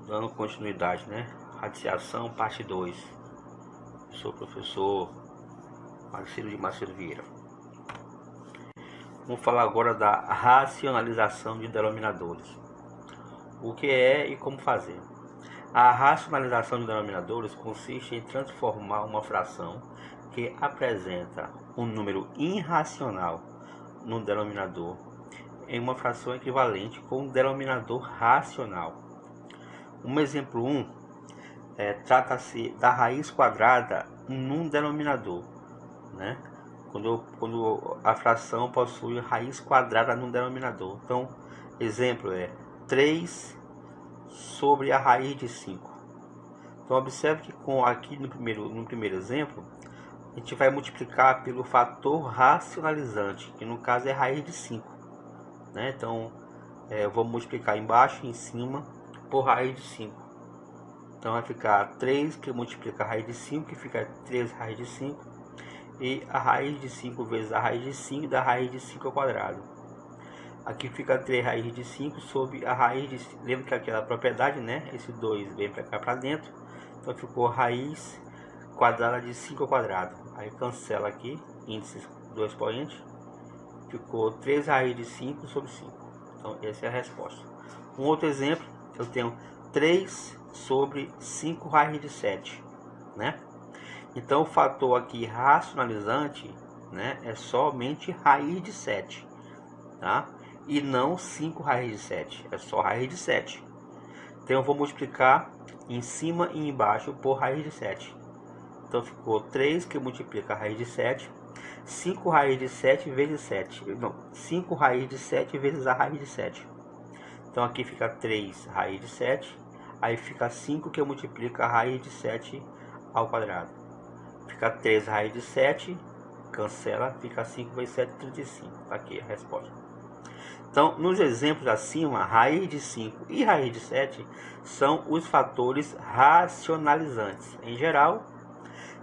Dando continuidade, né? Radiciação, parte 2. Sou o professor Marcelo de Macedo Vieira. Vamos falar agora da racionalização de denominadores. O que é e como fazer. A racionalização de denominadores consiste em transformar uma fração que apresenta um número irracional no denominador em uma fração equivalente com um denominador racional. Um exemplo 1 trata-se da raiz quadrada num denominador, né? Quando a fração possui raiz quadrada num denominador. Então, exemplo é 3 sobre a raiz de 5. Então, observe que aqui no primeiro exemplo, a gente vai multiplicar pelo fator racionalizante, que no caso é a raiz de 5. Né? Então, eu vou multiplicar embaixo e em cima por raiz de 5. Então vai ficar 3 que multiplica a raiz de 5, que fica 3 raiz de 5. E a raiz de 5 vezes a raiz de 5 da raiz de 5 ao quadrado. Aqui fica 3 raiz de 5 sobre a raiz de 5. Lembra que aquela propriedade, né? Esse 2 vem para cá para dentro. Então ficou raiz quadrada de 5 ao quadrado. Aí cancela aqui, índices 2 expoentes. Ficou 3 raiz de 5 sobre 5. Então essa é a resposta. Um outro exemplo, eu tenho 3 sobre 5 raiz de 7, né? Então o fator aqui racionalizante, né, é somente raiz de 7, tá? E não 5 raiz de 7, é só raiz de 7. Então eu vou multiplicar em cima e embaixo por raiz de 7. Então ficou 3 que multiplica a raiz de 7, 5 raiz de 7 vezes 7. Não, 5 raiz de 7 vezes a raiz de 7. Então aqui fica 3 raiz de 7. Aí fica 5 que multiplica a raiz de 7 ao quadrado. Fica 3 raiz de 7, cancela, fica 5 vezes 7, 35. Tá aqui a resposta. Então, nos exemplos acima, raiz de 5 e raiz de 7 são os fatores racionalizantes. Em geral,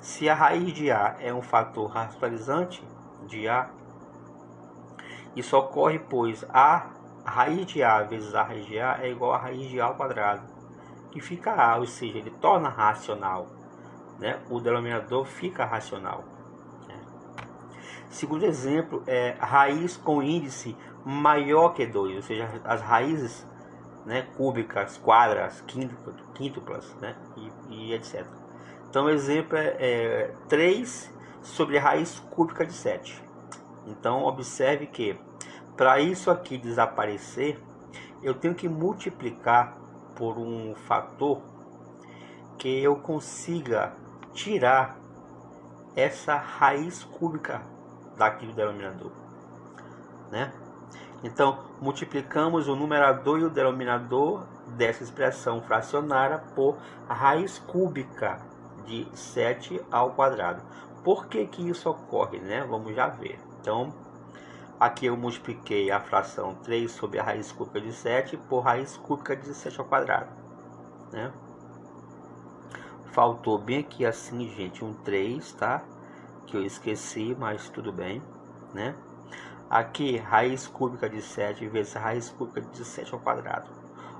se a raiz de A é um fator racionalizante de A, isso ocorre pois a raiz de A vezes a raiz de A é igual a raiz de A ao quadrado, que fica A, ou seja, ele torna racional, né? O denominador fica racional. Né? Segundo exemplo é raiz com índice maior que 2, ou seja, as raízes, né, cúbicas, quadras, quíntuplas, né, e etc. Então o exemplo é 3 sobre a raiz cúbica de 7. Então observe que para isso aqui desaparecer, eu tenho que multiplicar por um fator que eu consiga tirar essa raiz cúbica daqui do denominador, né? Então multiplicamos o numerador e o denominador dessa expressão fracionária por raiz cúbica de 7 ao quadrado. Por que que isso ocorre, né? Vamos já ver. Então aqui eu multipliquei a fração 3 sobre a raiz cúbica de 7 por raiz cúbica de 7 ao quadrado, né? Faltou bem aqui assim, gente, um 3, tá? Que eu esqueci, mas tudo bem, né? Aqui, raiz cúbica de 7 vezes raiz cúbica de 7 ao quadrado.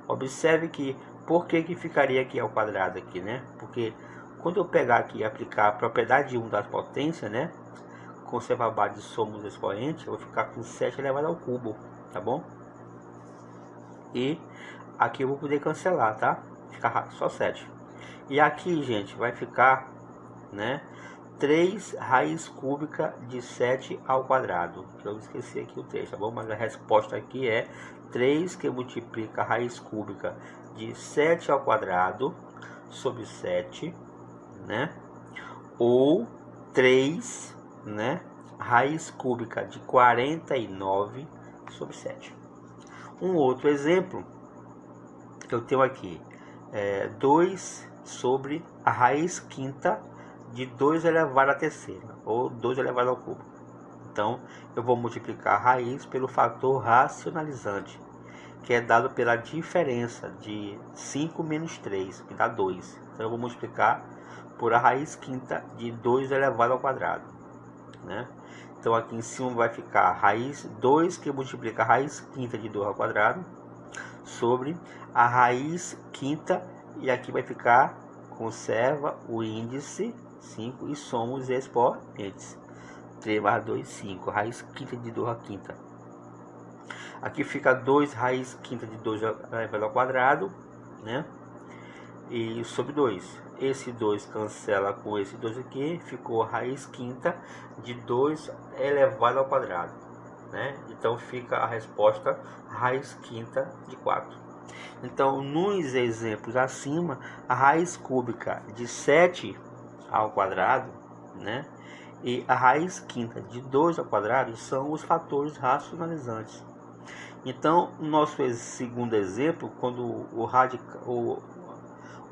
Observe que, por que ficaria aqui ao quadrado aqui, né? Porque quando eu pegar aqui e aplicar a propriedade 1 das potências, né? Conservar a base de soma dos expoentes, eu vou ficar com 7 elevado ao cubo, tá bom? E aqui eu vou poder cancelar, tá? Ficar só 7. E aqui, gente, vai ficar, né, 3 raiz cúbica de 7 ao quadrado. Eu esqueci aqui o 3, tá bom? Mas a resposta aqui é 3 que multiplica a raiz cúbica de 7 ao quadrado sobre 7, né? Ou 3, né, raiz cúbica de 49 sobre 7. Um outro exemplo que eu tenho aqui é 2 sobre a raiz quinta de 2 elevado à terceira, ou 2 elevado ao cubo. Então, eu vou multiplicar a raiz pelo fator racionalizante, que é dado pela diferença de 5 menos 3, que dá 2. Então, eu vou multiplicar por a raiz quinta de 2 elevado ao quadrado, né? Então, aqui em cima vai ficar raiz 2, que multiplica a raiz quinta de 2 ao quadrado, sobre a raiz quinta E aqui vai ficar, conserva o índice 5 e soma os expoentes. 3 mais 2, 5. Raiz quinta de 2 à quinta. Aqui fica 2 raiz quinta de 2 elevado ao quadrado, né? E sobre 2. Esse 2 cancela com esse 2 aqui. Ficou raiz quinta de 2 elevado ao quadrado, né? Então fica a resposta raiz quinta de 4. Então, nos exemplos acima, a raiz cúbica de 7 ao quadrado, né? E a raiz quinta de 2 ao quadrado são os fatores racionalizantes. Então, no nosso segundo exemplo, quando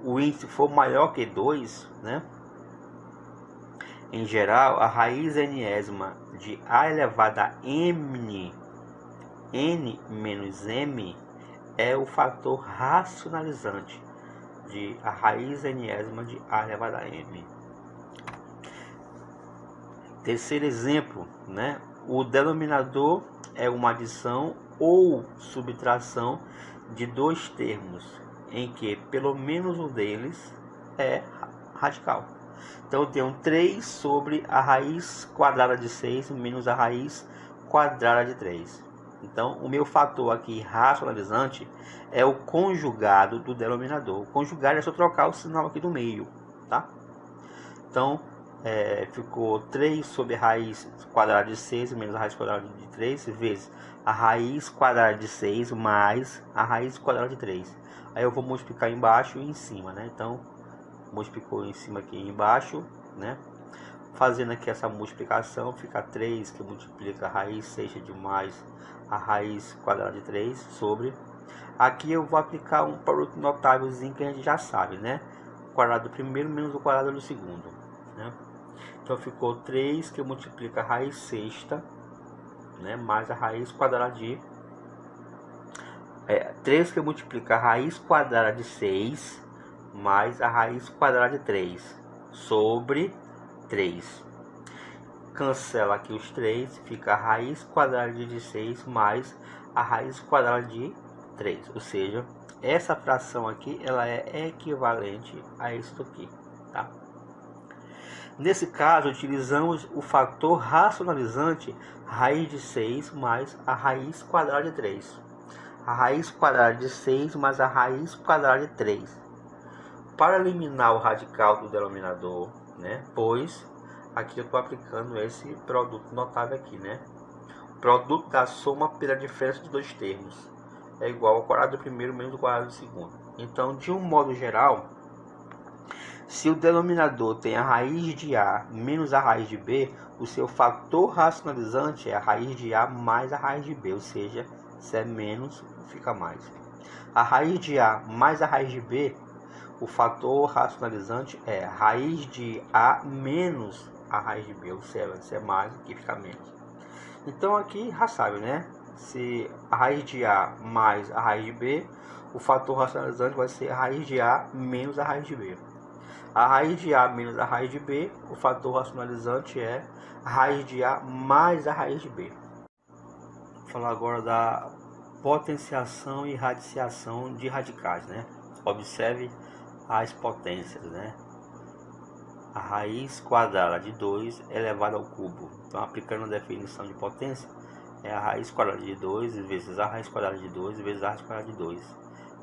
o índice for maior que 2, né? Em geral, a raiz enésima de a elevado a n menos m é o fator racionalizante de a raiz enésima de a elevado a m. Terceiro exemplo, né? O denominador é uma adição ou subtração de dois termos, em que pelo menos um deles é radical. Então eu tenho 3 sobre a raiz quadrada de 6 menos a raiz quadrada de 3. Então o meu fator aqui racionalizante é o conjugado do denominador. O conjugado é só trocar o sinal aqui do meio, tá? Então ficou 3 sobre a raiz quadrada de 6 menos a raiz quadrada de 3 vezes a raiz quadrada de 6 mais a raiz quadrada de 3. Aí eu vou multiplicar embaixo e em cima, né? Então, multiplicou em cima aqui e embaixo, né? Fazendo aqui essa multiplicação, fica 3 que multiplica a raiz sexta de mais a raiz quadrada de 3 sobre... Aqui eu vou aplicar um produto notávelzinho que a gente já sabe, né? O quadrado do primeiro menos o quadrado do segundo, né? Então ficou 3 que multiplica a raiz sexta, né, mais a raiz quadrada de 3 que multiplica a raiz quadrada de 6 mais a raiz quadrada de 3 sobre 3. Cancela aqui os 3, fica a raiz quadrada de 6 mais a raiz quadrada de 3. Ou seja, essa fração aqui ela é equivalente a isso aqui, tá? Nesse caso, utilizamos o fator racionalizante raiz de 6 mais a raiz quadrada de 3. A raiz quadrada de 6 mais a raiz quadrada de 3. Para eliminar o radical do denominador, né? Pois aqui eu estou aplicando esse produto notável aqui, né? O produto da soma pela diferença de dois termos é igual ao quadrado do primeiro menos o quadrado do segundo. Então, de um modo geral, se o denominador tem a raiz de A menos a raiz de B, o seu fator racionalizante é a raiz de A mais a raiz de B, ou seja, se é menos, fica mais. A raiz de A mais a raiz de B, o fator racionalizante é a raiz de A menos a raiz de B, ou seja, se é mais, aqui fica menos. Então aqui já sabe, né? Se a raiz de A mais a raiz de B, o fator racionalizante vai ser a raiz de A menos a raiz de B. A raiz de A menos a raiz de B, o fator racionalizante é a raiz de A mais a raiz de B. Vou falar agora da potenciação e radiciação de radicais, né? Observe as potências, né? A raiz quadrada de 2 elevado ao cubo. Então, aplicando a definição de potência, é a raiz quadrada de 2 vezes a raiz quadrada de 2 vezes a raiz quadrada de 2.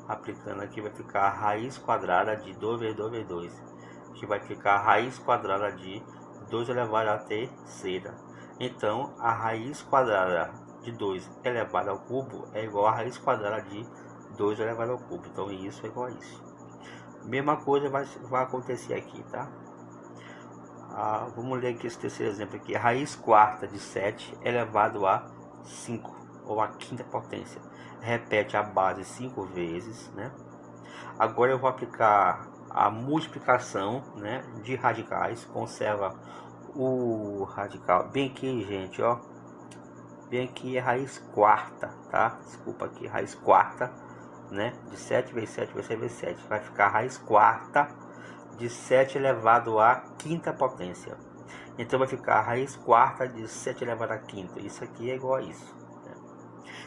Aplicando aqui vai ficar a raiz quadrada de 2 vezes 2 vezes 2. Que vai ficar a raiz quadrada de 2 elevado à terceira. Então, a raiz quadrada de 2 elevado ao cubo é igual a raiz quadrada de 2 elevado ao cubo. Então, isso é igual a isso. Mesma coisa vai acontecer aqui, tá? Vamos ler aqui esse terceiro exemplo aqui. A raiz quarta de 7 elevado a 5, ou a quinta potência. Repete a base 5 vezes, né? Agora eu vou aplicar a multiplicação, né, de radicais. Conserva o radical bem aqui, gente, ó. Bem aqui é raiz quarta, tá? Desculpa aqui, raiz quarta, né? De 7 vezes 7 vezes 7 vezes 7. Vai ficar a raiz quarta de 7 elevado à quinta potência. Então vai ficar a raiz quarta de 7 elevado à quinta. Isso aqui é igual a isso, né?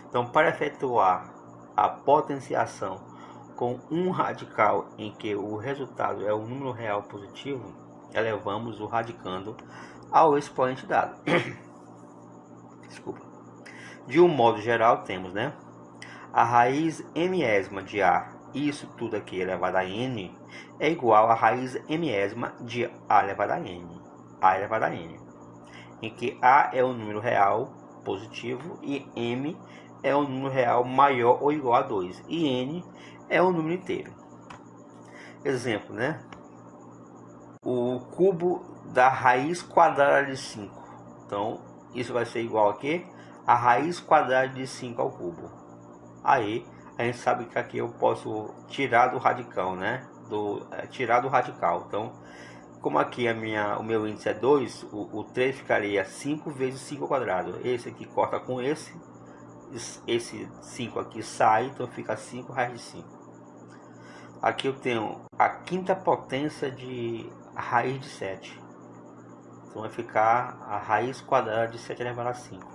Então, para efetuar a potenciação com um radical em que o resultado é um número real positivo, elevamos o radicando ao expoente dado. Desculpa. De um modo geral, temos, né, a raiz mésima de A, isso tudo aqui elevado a n, é igual à raiz mésima de A elevado a n, em que A é um número real positivo e m é um número real maior ou igual a 2 e n é um número inteiro. Exemplo, né? O cubo da raiz quadrada de 5. Então, isso vai ser igual a quê? A raiz quadrada de 5 ao cubo. Aí, a gente sabe que aqui eu posso tirar do radical, né? Tirar do radical. Então, como aqui o meu índice é 2, o 3 ficaria 5 vezes 5 ao quadrado. Esse aqui corta com esse 5 aqui sai, então fica 5 raiz de 5. Aqui eu tenho a quinta potência de raiz de 7. Então vai ficar a raiz quadrada de 7 elevado a 5.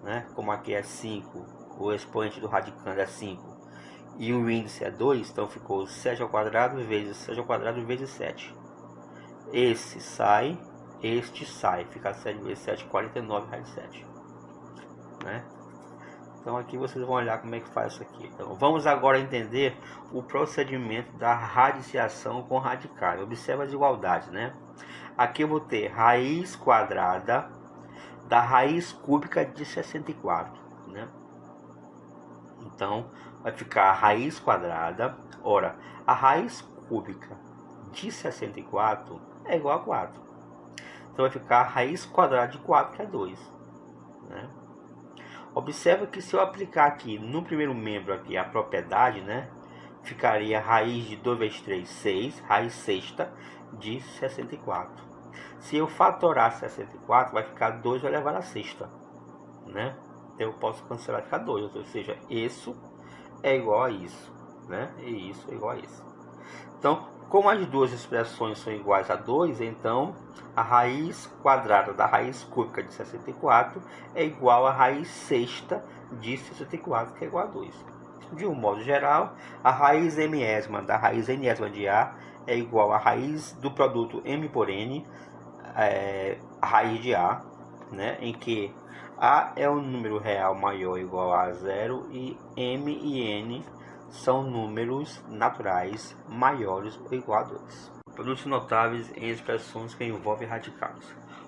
Né? Como aqui é 5, o expoente do radicando é 5 e o índice é 2, então ficou 7 ao quadrado vezes 7 ao quadrado vezes 7. Esse sai, este sai, fica 7 vezes 7, 49 raiz de 7. Né? Então aqui vocês vão olhar como é que faz isso aqui. Então vamos agora entender o procedimento da radiciação com radicais. Observe as igualdades, né? Aqui eu vou ter raiz quadrada da raiz cúbica de 64, né? Então vai ficar a raiz quadrada. Ora, a raiz cúbica de 64 é igual a 4. Então vai ficar a raiz quadrada de 4, que é 2, né? Observa que se eu aplicar aqui no primeiro membro aqui a propriedade, né, ficaria raiz de 2 vezes 3, 6, raiz sexta de 64. Se eu fatorar 64, vai ficar 2 elevado a sexta, né? Então eu posso cancelar, ficar 2, ou seja, isso é igual a isso, né? E isso é igual a isso. Então, como as duas expressões são iguais a 2, então a raiz quadrada da raiz cúbica de 64 é igual à raiz sexta de 64, que é igual a 2. De um modo geral, a raiz mésima da raiz enésima de A é igual à raiz do produto m por n, a raiz de A, né, em que A é um número real maior ou igual a 0 e m e n são números naturais maiores ou igual a 2. Produtos notáveis em expressões que envolvem radicais.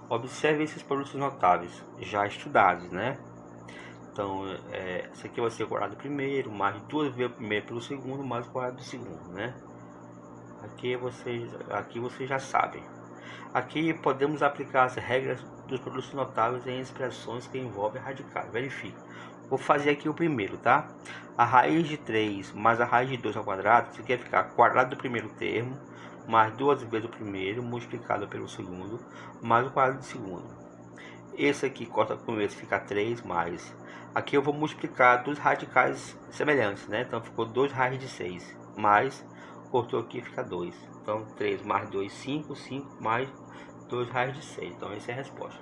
Observe esses produtos notáveis já estudados, né? Então, esse aqui vai ser o quadrado do primeiro, mais 2 vezes o primeiro pelo segundo, mais o quadrado do segundo, né? Aqui vocês já sabem. Aqui podemos aplicar as regras dos produtos notáveis em expressões que envolvem radicais. Verifique. Vou fazer aqui o primeiro, tá? A raiz de 3 mais a raiz de 2 ao quadrado, isso aqui vai ficar quadrado do primeiro termo, mais 2 vezes o primeiro, multiplicado pelo segundo, mais o quadrado do segundo. Esse aqui corta com esse, fica 3 mais. Aqui eu vou multiplicar dos radicais semelhantes, né? Então ficou 2 raiz de 6, mais, cortou aqui, fica 2. Então 3 mais 2, 5, 5 mais 2 raiz de 6. Então essa é a resposta.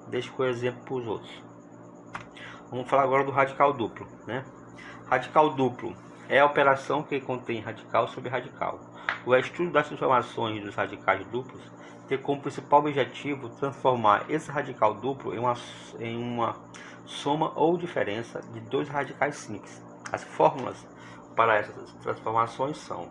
Deixa eu exemplo para os outros. Vamos falar agora do radical duplo, né? Radical duplo é a operação que contém radical sobre radical. O estudo das transformações dos radicais duplos tem como principal objetivo transformar esse radical duplo em uma soma ou diferença de dois radicais simples. As fórmulas para essas transformações são: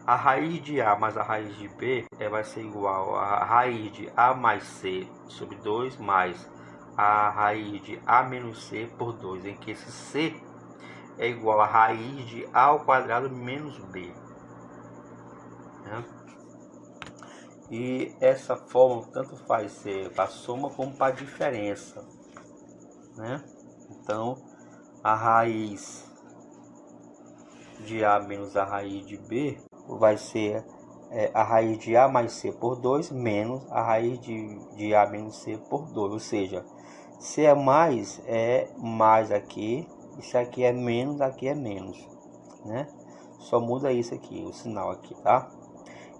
a raiz de A mais a raiz de B vai ser igual a raiz de A mais C sobre 2 mais a raiz de A menos C por 2, em que esse C é igual a raiz de A ao quadrado menos B. Né? E essa fórmula tanto faz ser para a soma como para a diferença. Né? Então, a raiz de A menos a raiz de B vai ser a raiz de A mais C por 2 menos a raiz de A menos C por 2, ou seja, se é mais aqui, isso aqui é menos, aqui é menos, né? Só muda isso aqui, o sinal aqui, tá?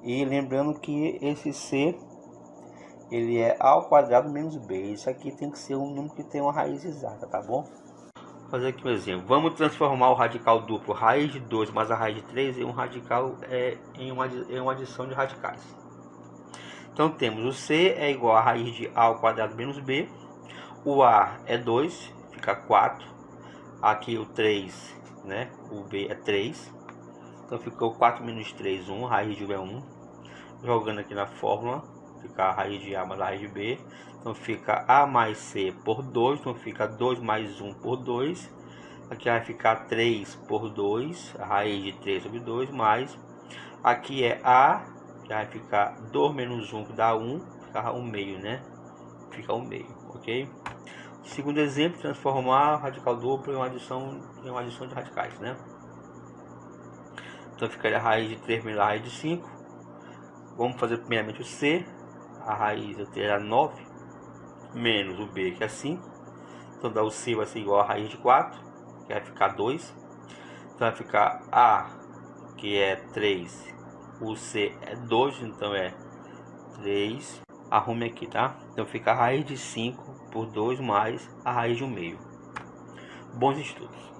E lembrando que esse C, ele é A ao quadrado menos B. Isso aqui tem que ser um número que tem uma raiz exata, tá bom? Vou fazer aqui um exemplo. Vamos transformar o radical duplo raiz de 2 mais a raiz de 3 em um radical em uma adição de radicais. Então temos o C é igual a raiz de A ao quadrado menos B. O A é 2, fica 4. Aqui o 3, né? O B é 3. Então ficou 4 menos 3, 1. Raiz de 1 é 1. Jogando aqui na fórmula, fica a raiz de A mais a raiz de B. Então fica A mais C por 2. Então fica 2 mais 1 por 2. Aqui vai ficar 3 por 2. A raiz de 3 sobre 2. Mais. Aqui é A. Que vai ficar 2 menos 1 que dá 1. Fica 1 meio, né? Fica 1 meio, ok? Segundo exemplo, transformar o radical duplo em uma adição de radicais, né? Então ficaria a raiz de 3 menos a raiz de 5. Vamos fazer primeiramente o C. A raiz eu teria 9 menos o B, que é 5. Então dá o C vai ser igual a raiz de 4, que vai ficar 2. Então vai ficar A, que é 3. O C é 2, então é 3. Arrume aqui, tá? Então fica a raiz de 5 por 2 mais a raiz de 1 meio. Bons estudos.